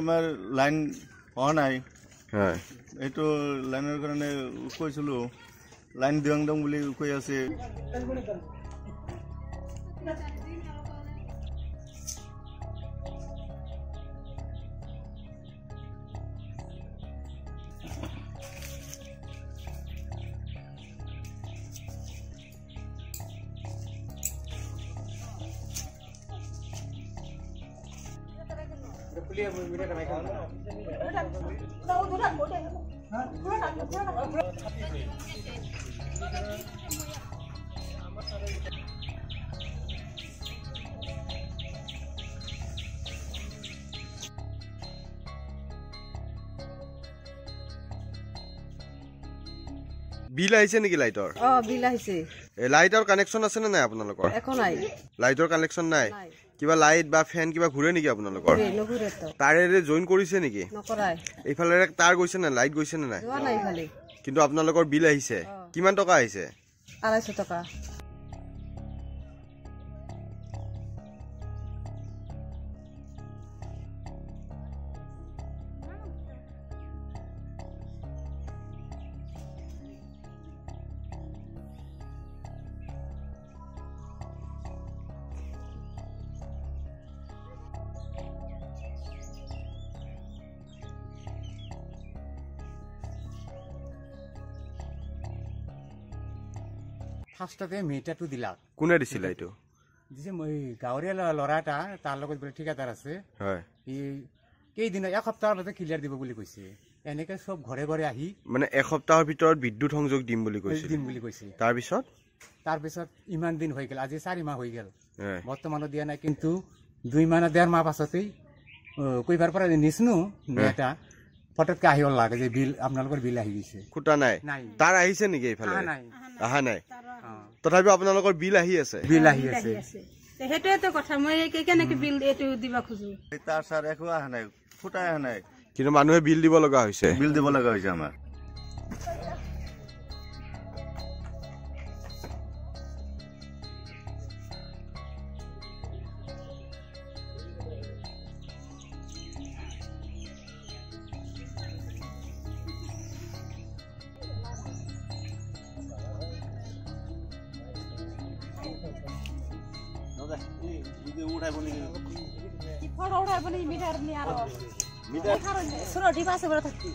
আমাৰ লাইন হোৱা নাই হয় এইটো লাইনৰ কাৰণে কৈছিলোঁ লাইন দিয়ং দং বুলি কৈ আছে বিল আহিছে নেকি লাইটৰ বিল আহিছে লাইটৰ কানেকশ্যন আছে নে নাই আপোনালোকৰ একো নাই লাইটৰ কানেকশ্যন নাই কিবা লাইট বা ফেন কিবা ঘূৰে নেকি আপোনালোকৰ তাৰেৰে জইন কৰিছে নেকি এইফালে তাৰ গৈছে নে লাইট গৈছে নে নাই কিন্তু আপোনালোকৰ বিল আহিছে কিমান টকা আহিছে 250 টকা ফাৰ্ষ্টতে মিটাৰটো দিলা কোনে দিছিল এইটো দিছে মই গাঁৱৰীয়া ল'ৰা এটা তাৰ লগত বোলে ঠিকাদাৰ আছে হয় ই কেইদিন এসপ্তাহৰ ভিতৰত ক্লিয়াৰ দিব বুলি কৈছে এনেকে সব ঘৰে ঘৰে আহি মানে এসপ্তাহৰ ভিতৰত বিদ্যুৎ সংযোগ দিম বুলি কৈছে তাৰপিছত ইমান দিন হৈ গেল আজি 4 মাহ হৈ গেল বৰ্তমানো দিয়া নাই কিন্তু 2 মাহ 1.5 মাহ পাছতেই কইবাৰ পৰা নিছনো এটা ফটককে আহিব লাগে যে বিল আপোনালোকৰ বিল আহি গৈছে খুটা নাই তাৰ আহিছে নেকি এইফালে আহা নাই তথাপি আপোনালোকৰ বিল আহি আছে সেইটোৱেতো কথা মই কেনেকে বিল এটো দিবা খুজো তাৰ সাৰ একো আহা নাই খুটা আহা নাই কিন্তু মানুহে বিল দিব লগা হৈছে আমাৰ মিটাৰ নিয়ে আৰ মিটাৰ সুৰটি পাশে বড় থাকি